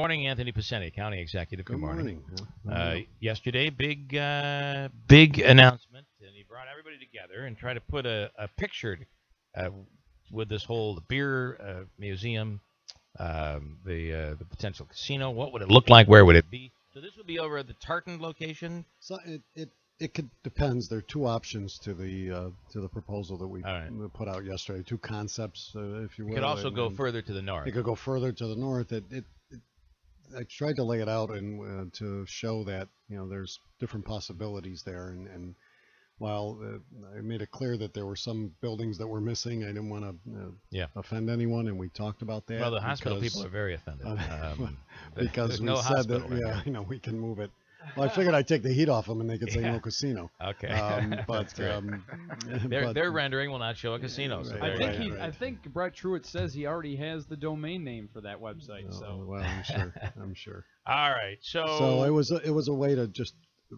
morning, Anthony Picente, County Executive. Good morning. Yesterday, big announcement, and he brought everybody together and tried to put a picture with this whole beer museum, the potential casino. What would it look like? Where would it be? So this would be over at the Tartan location. So it could depends. There are two options to the proposal that we put out yesterday. Two concepts, if you will. It could also go further to the north. It could go further to the north. I tried to lay it out and to show that there's different possibilities there. And while I made it clear that there were some buildings that were missing, I didn't want to offend anyone, and we talked about that. Well, the hospital people are very offended because we no said that we can move it. Well, I figured I'd take the heat off them, and they could say no casino. Okay, but their rendering will not show a casino. So right. I think Brett Truitt says he already has the domain name for that website. So well, I'm sure. All right, so it was a way to just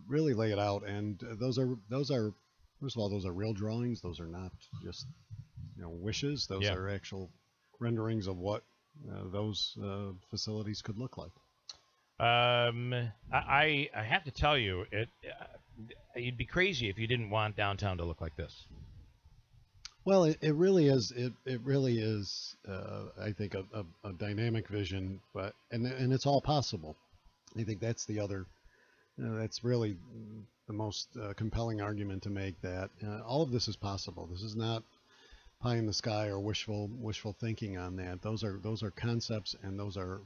really lay it out, and those are first of all, those are real drawings. Those are not just wishes. Those are actual renderings of what those facilities could look like. I have to tell you, you'd be crazy if you didn't want downtown to look like this. Well, it really is. It really is. I think a dynamic vision, but and it's all possible. I think that's the other. That's really the most compelling argument to make, that all of this is possible. This is not pie in the sky or wishful thinking on that. Those are concepts, and those are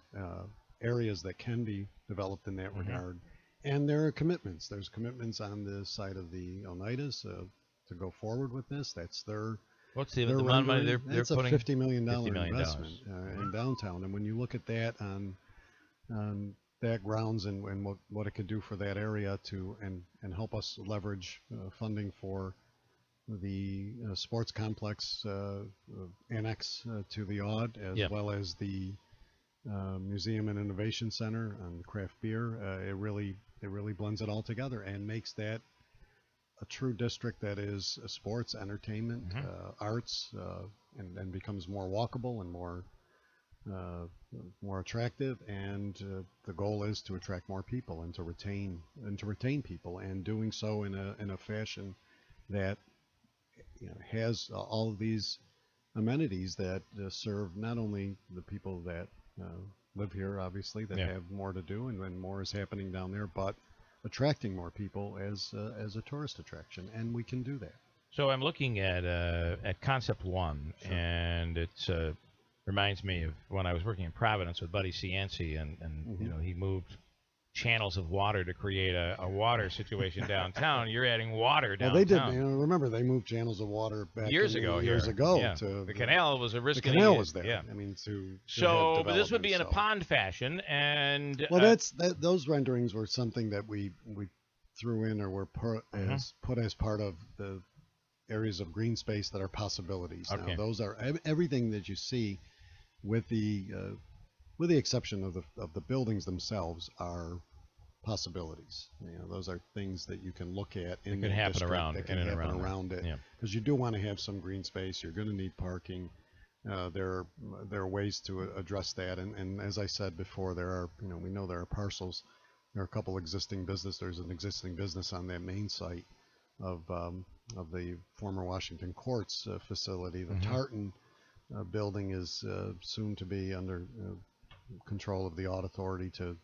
areas that can be developed in that regard. And there are commitments. There's commitments on the side of the Oneidas to go forward with this. That's their. What's the amount of money they're putting? That's a $50 million investment in downtown. And when you look at that on that grounds and what it could do for that area and help us leverage funding for the sports complex annex to the OD, as well as the Museum and Innovation Center and craft beer, it really blends it all together and makes that a true district that is sports, entertainment, arts, and becomes more walkable and more attractive. And the goal is to attract more people and to retain people, and doing so in a fashion that has all of these amenities that serve not only the people that live here, obviously, that have more to do, and more is happening down there, but attracting more people as a tourist attraction, and we can do that. So I'm looking at Concept 1, and it's reminds me of when I was working in Providence with Buddy Cianci, and he moved channels of water to create a water situation downtown. You're adding water downtown. Well, they did. Remember, they moved channels of water back years ago. Yeah. The canal was a risk. The canal was there. Yeah. I mean, but this would be in a pond fashion, and well, those renderings were something that we threw in or were put as part of the areas of green space that are possibilities. Okay. Now, those are everything that you see, with the exception of the buildings themselves, are possibilities. Those are things that you can look at in the district that can happen around it, because you do want to have some green space. You're going to need parking. There are ways to address that, and as I said before, we know there are parcels. There are a couple existing businesses. There's an existing business on that main site of the former Washington Courts facility. The Tartan building is soon to be under control of the Audit Authority to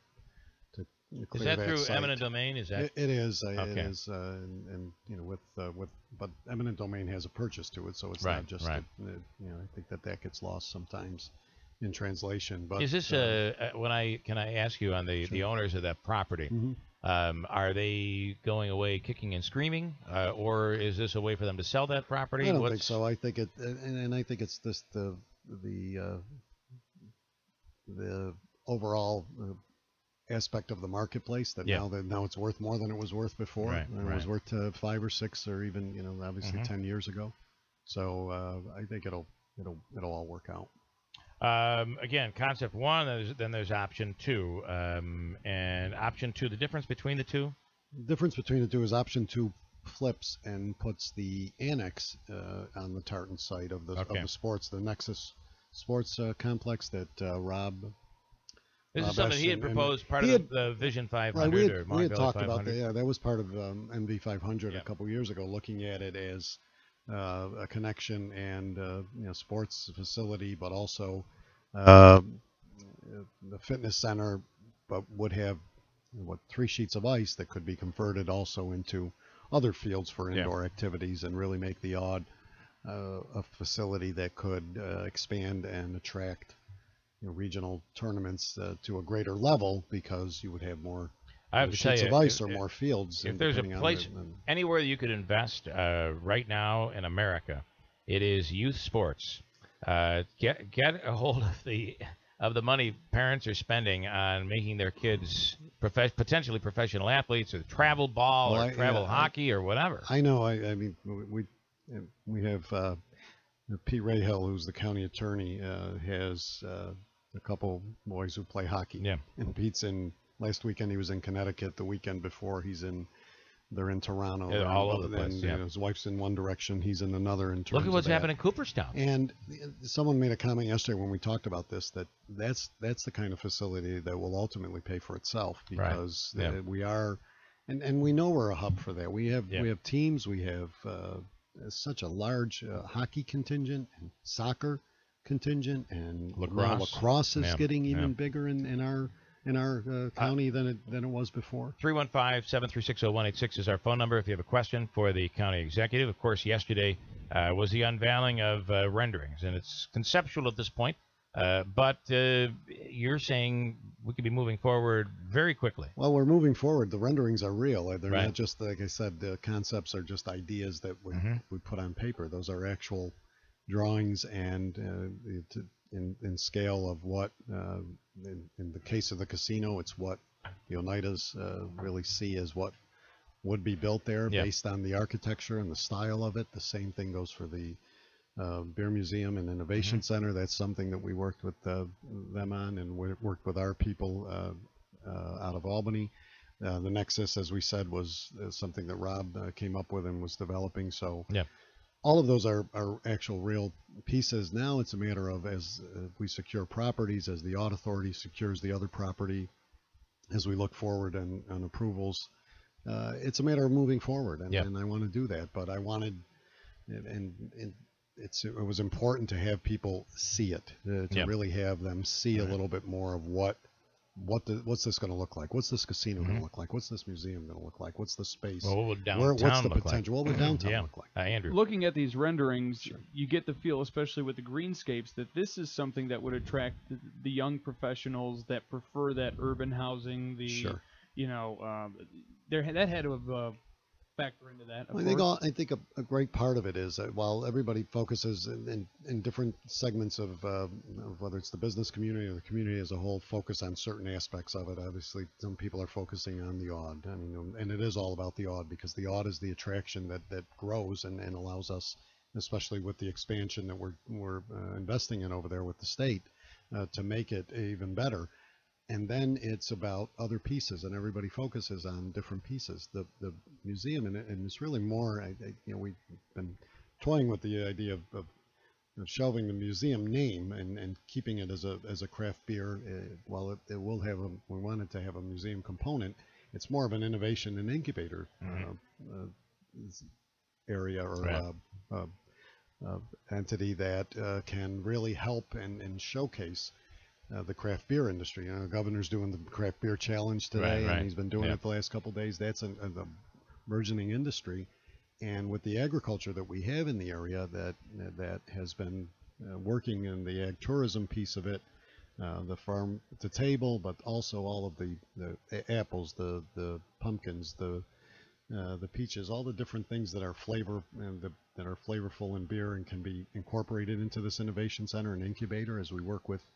clear is that through site. Eminent Domain? Is that it is? Okay. It is, and but Eminent Domain has a purchase to it, so it's not just I think that gets lost sometimes in translation. But is this can I ask you on the owners of that property? Are they going away kicking and screaming, or is this a way for them to sell that property? I don't think so. I think I think it's just the overall aspect of the marketplace that now it's worth more than it was worth before. It was worth 5 or 6 or even obviously 10 years ago. So I think it'll all work out. Again, Concept 1, then there's Option 2. And Option 2, the difference between the two? The difference between the two is Option 2 flips and puts the annex on the Tartan site of the sports, the Nexus Sports Complex that Rob This is something he had proposed, part he of had, the Vision 500 right, or we had Unveiled talked 500. about that. Yeah, that was part of MV 500 Yep. a couple years ago, looking at it as a connection and sports facility, but also the fitness center, but would have 3 sheets of ice that could be converted also into other fields for indoor activities, and really make the odd a facility that could expand and attract regional tournaments to a greater level, because you would have more I have to tell sheets you, of ice or more fields. if there's a place anywhere you could invest right now in America, it is youth sports. Get a hold of the money parents are spending on making their kids potentially professional athletes, or travel ball, or travel hockey, or whatever. I know. I mean, we have Pete Rahill, who's the county attorney, has a couple boys who play hockey. Yeah. And Pete's last weekend he was in Connecticut. The weekend before they're in Toronto. Yeah, all over the place. And his wife's in one direction, he's in another. Look at what's happening in Cooperstown. And someone made a comment yesterday when we talked about this, that's the kind of facility that will ultimately pay for itself, because we are, and we know we're a hub for that. We have teams, we have such a large hockey contingent and soccer contingent, and lacrosse is getting even bigger in our county than it was before. 315-736-0186 is our phone number if you have a question for the county executive. Of course, yesterday was the unveiling of renderings, and it's conceptual at this point, but you're saying we could be moving forward very quickly. Well, we're moving forward. The renderings are real. They're not just, like I said, the concepts are just ideas that we put on paper. Those are actual drawings, and in scale of what, in the case of the casino, it's what the Oneidas really see as what would be built there based on the architecture and the style of it. The same thing goes for the Beer Museum and Innovation Center. That's something that we worked with them on, and we worked with our people out of Albany. The Nexus, as we said, was something that Rob came up with and was developing. So all of those are actual real pieces. Now it's a matter of, as we secure properties, as the Audit Authority secures the other property, as we look forward on approvals, it's a matter of moving forward, and I want to do that. But I wanted, and it was important to have people see it, to really have them see a little bit more of what's this going to look like? What's this casino going to look like? What's this museum going to look like? What's the space? Well, what would downtown what's the look potential? like? What would downtown look like? Andrew. Looking at these renderings, you get the feel, especially with the greenscapes, that this is something that would attract the young professionals that prefer that urban housing. That had to factor into that. I think a great part of it is that while everybody focuses in different segments of whether it's the business community or the community as a whole, focus on certain aspects of it. Obviously, some people are focusing on the odd, and it is all about the odd, because the odd is the attraction that grows and allows us, especially with the expansion that we're investing in over there with the state, to make it even better. And then it's about other pieces, and everybody focuses on different pieces. The museum, and it's really more, we've been toying with the idea of shelving the museum name and keeping it as a craft beer. While it will have we wanted to have a museum component, it's more of an innovation and incubator area or entity that can really help and showcase the craft beer industry. The governor's doing the craft beer challenge today, and he's been doing it the last couple of days. That's a burgeoning industry, and with the agriculture that we have in the area that has been working in the ag tourism piece of it, the farm to table, but also all of the apples, the pumpkins, the peaches, all the different things that are that are flavorful in beer and can be incorporated into this innovation center and incubator, as we work with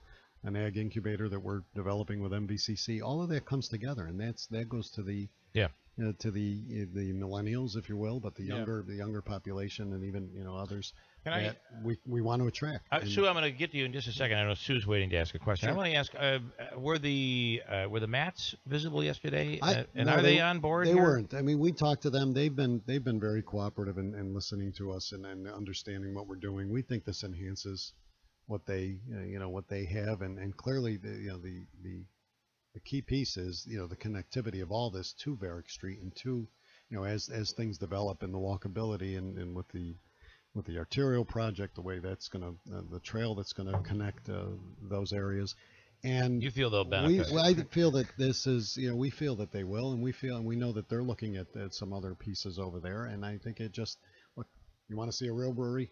an ag incubator that we're developing with MVCC. All of that comes together, and that goes to the the millennials, if you will, but the younger population, and even others we want to attract. Sue, I'm going to get to you in just a second. I know Sue's waiting to ask a question. Sure. I want to ask: were the mats visible yesterday? And are they on board? They weren't. I mean, we talked to them. They've been very cooperative in listening to us and understanding what we're doing. We think this enhances what they have, and clearly the the key piece is, the connectivity of all this to Varick Street and to, as things develop in the walkability and with the arterial project, the way that's going to, the trail that's going to connect those areas. And you feel they'll benefit. I feel that this is, we feel that they will, and we know that they're looking at some other pieces over there. And I think it just, look, you want to see a real brewery,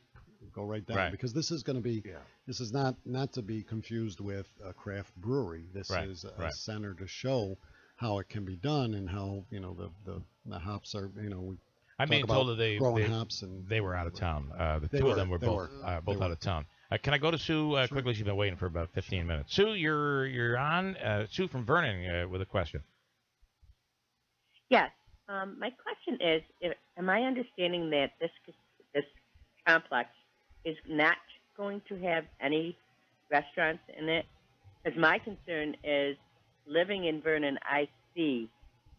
go right down, because this is going to be, this is not to be confused with a craft brewery. This is a center to show how it can be done and how, the hops are, I'm being told that hops and they were out of town. The two of them were both out of town. Can I go to Sue quickly? She's been waiting for about 15 minutes. Sue, you're on. Sue from Vernon with a question. Yes. My question is, am I understanding that this complex is not going to have any restaurants in it? Because my concern is, living in Vernon, I see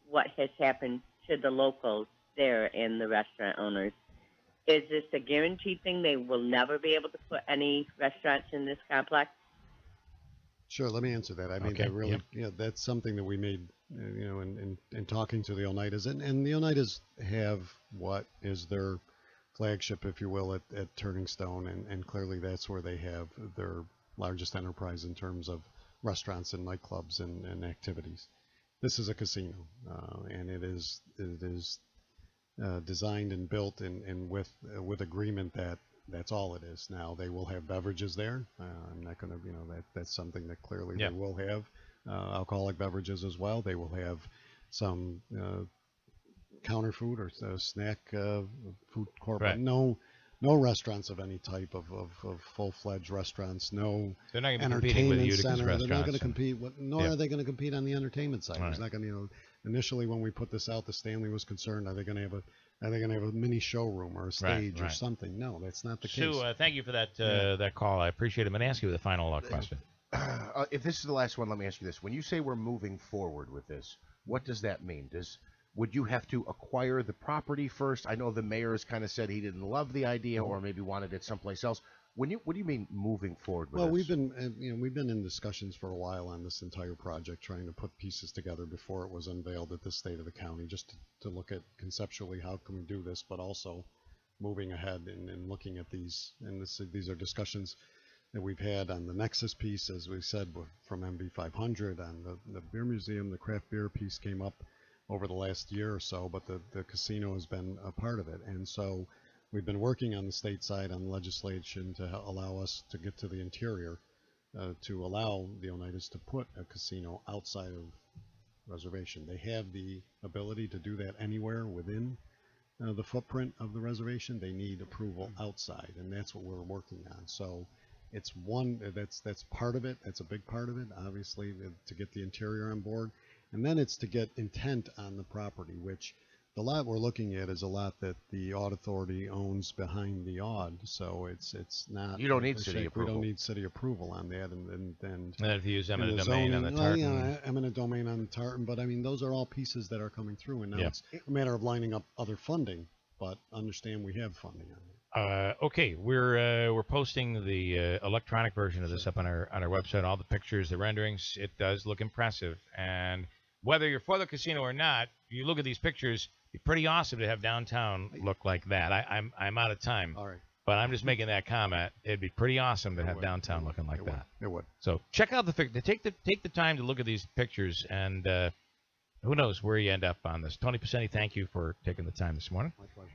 what has happened to the locals there and the restaurant owners. Is this a guaranteed thing? They will never be able to put any restaurants in this complex? Sure, let me answer that. I mean, that's something that we made, in talking to the Oneidas. And the Oneidas have what is their flagship, if you will, at Turning Stone. And clearly that's where they have their largest enterprise in terms of restaurants and nightclubs and activities. This is a casino, and it is designed and built and with agreement that that's all it is. Now they will have beverages there. I'm not going to, that's something that clearly they will have alcoholic beverages as well. They will have some counter food or snack food court, but no restaurants of any type of full-fledged restaurants. No, they're not going to be competing with Utica's restaurants. They're not going to compete. Nor are they going to compete on the entertainment side. There's not going to, initially when we put this out, the Stanley was concerned, are they going to have a mini showroom or a stage or something? No, that's not the case. Sue, thank you for that call. I appreciate it. I'm going to ask you the final question. If this is the last one, let me ask you this. When you say we're moving forward with this, what does that mean? Would you have to acquire the property first? I know the mayor has kind of said he didn't love the idea or maybe wanted it someplace else. What do you mean moving forward with this? Well, we've been in discussions for a while on this entire project, trying to put pieces together before it was unveiled at this state of the county, just to look at conceptually how can we do this, but also moving ahead and looking at these. And these are discussions that we've had on the Nexus piece, as we said, from MB500, on the beer museum. The craft beer piece came up over the last year or so, but the casino has been a part of it. And so we've been working on the state side on legislation to allow us to get to the interior, to allow the Oneidas to put a casino outside of reservation. They have the ability to do that anywhere within the footprint of the reservation. They need approval outside, and that's what we're working on. So it's that's part of it. That's a big part of it, obviously, to get the interior on board. And then it's to get intent on the property, which the lot we're looking at is a lot that the Aud Authority owns behind the Aud. So it's not. You don't need city approval. We don't need city approval on that. And if you use eminent domain on the tartan. Eminent domain on the tartan. But I mean, those are all pieces that are coming through. And now it's a matter of lining up other funding. But understand we have funding on it. Okay, we're posting the electronic version of this up on our website. All the pictures, the renderings. It does look impressive. And whether you're for the casino or not, you look at these pictures. It'd be pretty awesome to have downtown look like that. I'm out of time. All right. But I'm just making that comment. It'd be pretty awesome to have downtown looking like that. It would. So check out take the time to look at these pictures, and who knows where you end up on this. Tony Picente, thank you for taking the time this morning. My pleasure.